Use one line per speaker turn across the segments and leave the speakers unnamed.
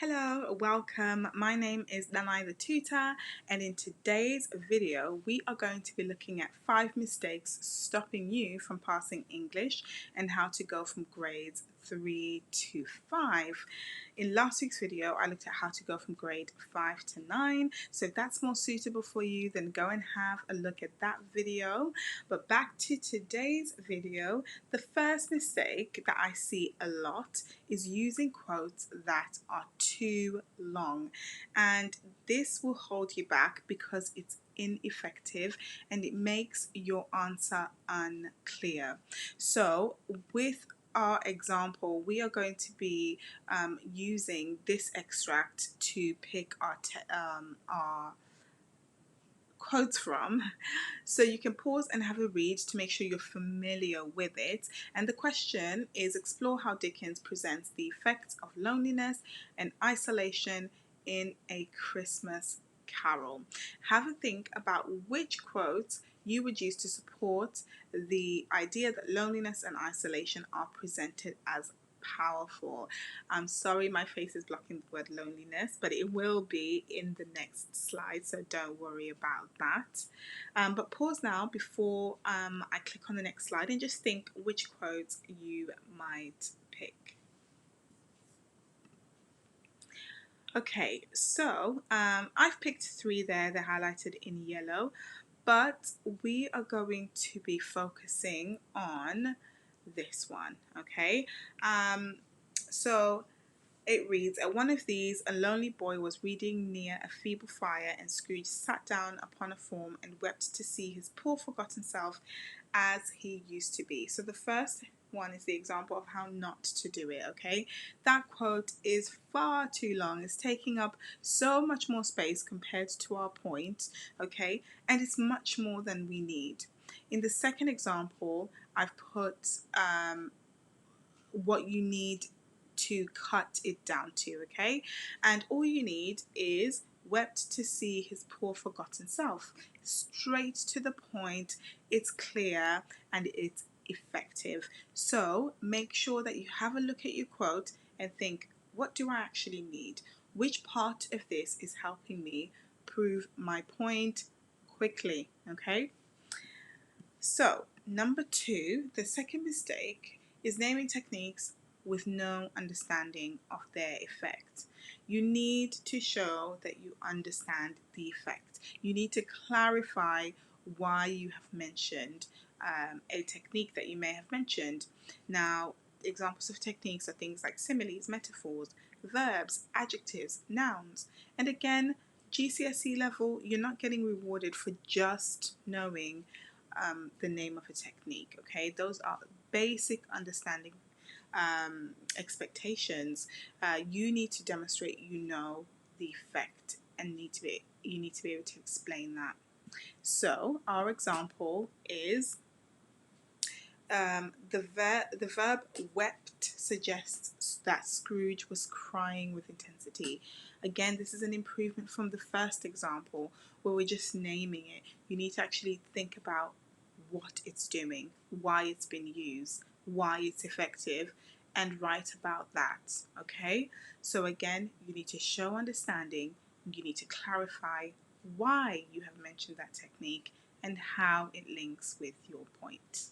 Hello, welcome. My name is Danai the Tutor, and in today's video, we are going to be looking at 5 mistakes stopping you from passing English and how to go from grades 3 to 5. In last week's video, I looked at how to go from grade 5 to 9. So if that's more suitable for you, then go and have a look at that video. But back to today's video, the first mistake that I see a lot is using quotes that are too long, and this will hold you back because it's ineffective and it makes your answer unclear. So with our example, we are going to be using this extract to pick our quotes from. So you can pause and have a read to make sure you're familiar with it. And the question is, explore how Dickens presents the effects of loneliness and isolation in A Christmas Carol. Have a think about which quotes you would use to support the idea that loneliness and isolation are presented as powerful. I'm sorry my face is blocking the word loneliness, but it will be in the next slide, so don't worry about that. But pause now before I click on the next slide and just think which quotes you might pick. Okay, so I've picked 3 there, they're highlighted in yellow, but we are going to be focusing on this one, okay? So it reads, at one of these, a lonely boy was reading near a feeble fire, and Scrooge sat down upon a form and wept to see his poor forgotten self as he used to be. So the first one is the example of how not to do it, okay? That quote is far too long. It's taking up so much more space compared to our point, okay? And it's much more than we need. In the second example, I've put what you need to cut it down to, okay? And all you need is wept to see his poor forgotten self. Straight to the point, it's clear and it's effective. So make sure that you have a look at your quote and think, what do I actually need? Which part of this is helping me prove my point quickly, okay? So, number 2, the second mistake is naming techniques with no understanding of their effect. You need to show that you understand the effect. You need to clarify why you have mentioned a technique that you may have mentioned. Now, examples of techniques are things like similes, metaphors, verbs, adjectives, nouns. And again, GCSE level, you're not getting rewarded for just knowing the name of a technique, okay? Those are basic understanding expectations. You need to demonstrate you know the effect and you need to be able to explain that. So our example is the verb wept suggests that Scrooge was crying with intensity. Again, this is an improvement from the first example where we're just naming it. You need to actually think about what it's doing, why it's been used, why it's effective, and write about that, okay? So again, you need to show understanding, you need to clarify why you have mentioned that technique and how it links with your point.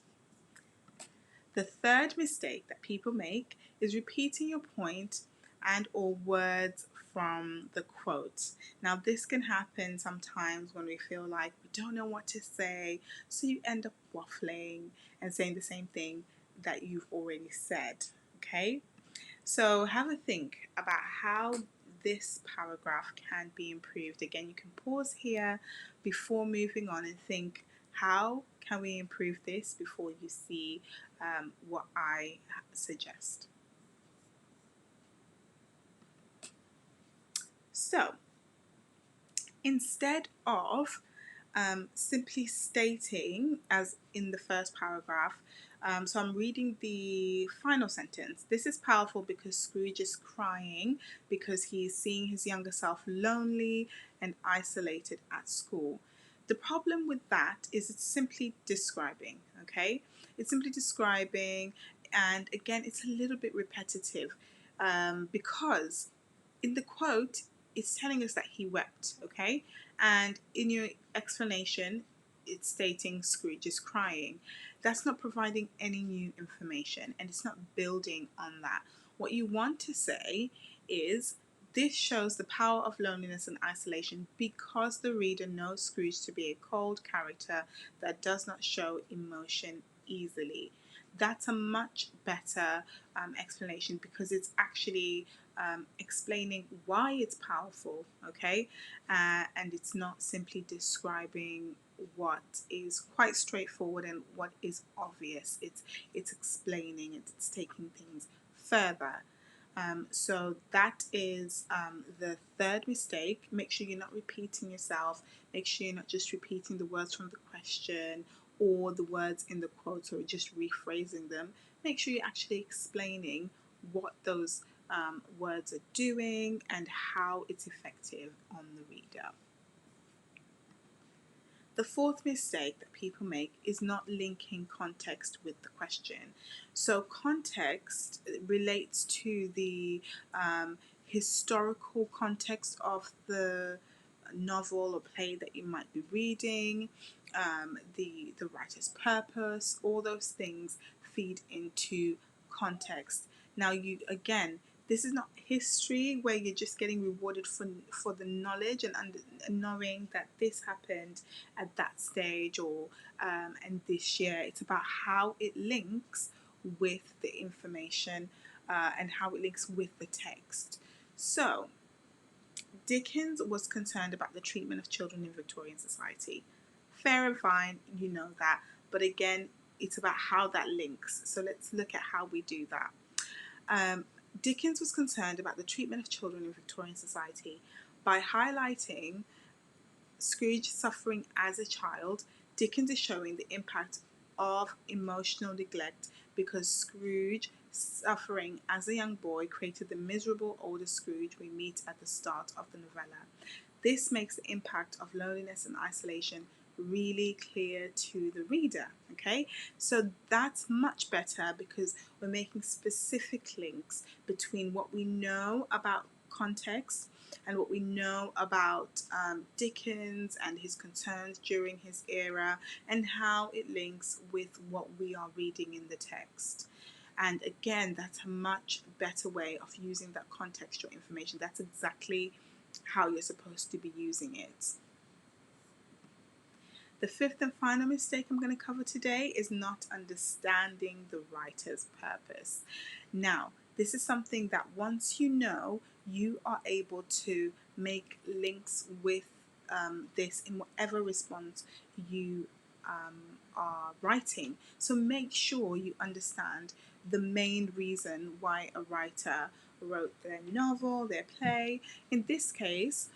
The third mistake that people make is repeating your point and or words from the quote. Now this can happen sometimes when we feel like we don't know what to say, so you end up waffling and saying the same thing that you've already said, okay? So have a think about how this paragraph can be improved. Again, you can pause here before moving on and think, how can we improve this before you see what I suggest. So instead of simply stating, as in the first paragraph, so I'm reading the final sentence. This is powerful because Scrooge is crying because he is seeing his younger self lonely and isolated at school. The problem with that is it's simply describing, okay? It's simply describing, and again, it's a little bit repetitive because in the quote, it's telling us that he wept, okay? And in your explanation, it's stating Scrooge is crying. That's not providing any new information, and it's not building on that. What you want to say is, this shows the power of loneliness and isolation because the reader knows Scrooge to be a cold character that does not show emotion easily. That's a much better explanation, because it's actually explaining why it's powerful, okay? And it's not simply describing what is quite straightforward and what is obvious. It's explaining it, it's taking things further. So that is the third mistake. Make sure you're not repeating yourself. Make sure you're not just repeating the words from the question or the words in the quote, or just rephrasing them. Make sure you're actually explaining what those words are doing and how it's effective on the reader. The fourth mistake that people make is not linking context with the question. So context relates to the historical context of the novel or play that you might be reading, the writer's purpose. All those things feed into context. Now, you again, this is not history where you're just getting rewarded for the knowledge and knowing that this happened at that stage, or and this year. It's about how it links with the information and how it links with the text. So Dickens was concerned about the treatment of children in Victorian society. Fair and fine, you know that. But again, it's about how that links. So let's look at how we do that. Dickens was concerned about the treatment of children in Victorian society. By highlighting Scrooge suffering as a child, Dickens is showing the impact of emotional neglect, because Scrooge suffering as a young boy created the miserable older Scrooge we meet at the start of the novella. This makes the impact of loneliness and isolation really clear to the reader, okay? So that's much better, because we're making specific links between what we know about context and what we know about Dickens and his concerns during his era, and how it links with what we are reading in the text. And again, that's a much better way of using that contextual information. That's exactly how you're supposed to be using it. The fifth and final mistake I'm going to cover today is not understanding the writer's purpose. Now, this is something that once you know, you are able to make links with this in whatever response you are writing. So make sure you understand the main reason why a writer wrote their novel, their play. In this case,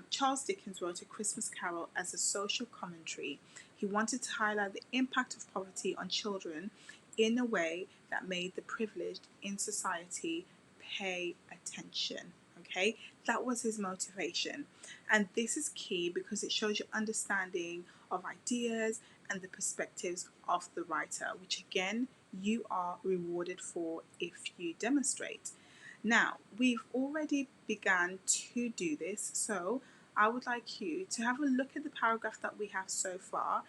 Charles Dickens wrote A Christmas Carol as a social commentary. He wanted to highlight the impact of poverty on children in a way that made the privileged in society pay attention. Okay, that was his motivation. And this is key because it shows your understanding of ideas and the perspectives of the writer, which again, you are rewarded for if you demonstrate. Now, we've already begun to do this, so I would like you to have a look at the paragraph that we have so far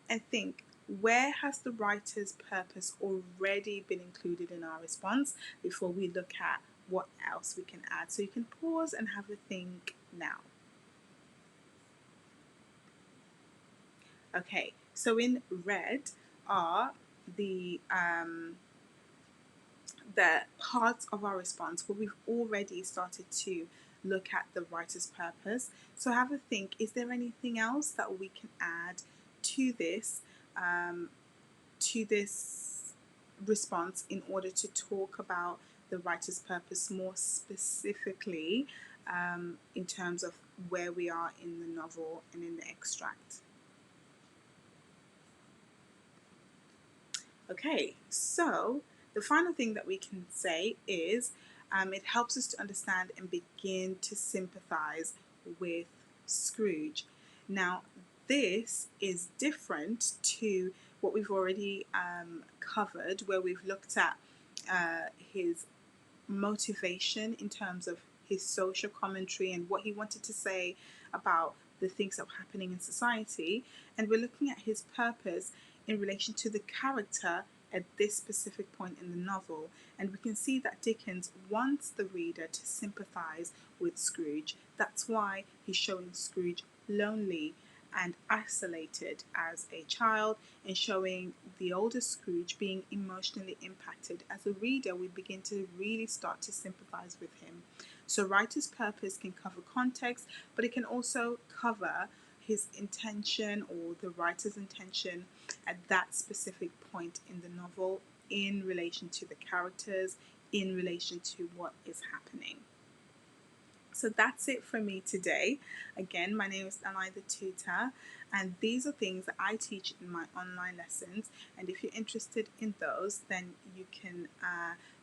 and think, where has the writer's purpose already been included in our response before we look at what else we can add? So you can pause and have a think now. Okay, so in red are the parts of our response where we've already started to look at the writer's purpose. So have a think, is there anything else that we can add to this response in order to talk about the writer's purpose more specifically in terms of where we are in the novel and in the extract? Okay, so the final thing that we can say is it helps us to understand and begin to sympathize with Scrooge. Now, this is different to what we've already covered, where we've looked at his motivation in terms of his social commentary and what he wanted to say about the things that were happening in society. And we're looking at his purpose in relation to the character at this specific point in the novel. And we can see that Dickens wants the reader to sympathize with Scrooge. That's why he's showing Scrooge lonely and isolated as a child, and showing the older Scrooge being emotionally impacted. As a reader, we begin to really start to sympathize with him. So writer's purpose can cover context, but it can also cover his intention, or the writer's intention at that specific point in the novel, in relation to the characters, in relation to what is happening. So that's it for me today. Again, my name is Danai the Tutor, and these are things that I teach in my online lessons. And if you're interested in those, then you can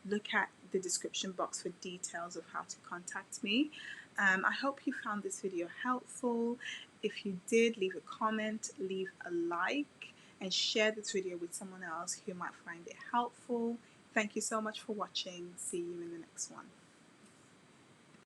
look at the description box for details of how to contact me. I hope you found this video helpful. If you did, leave a comment, leave a like, and share this video with someone else who might find it helpful. Thank you so much for watching. See you in the next one.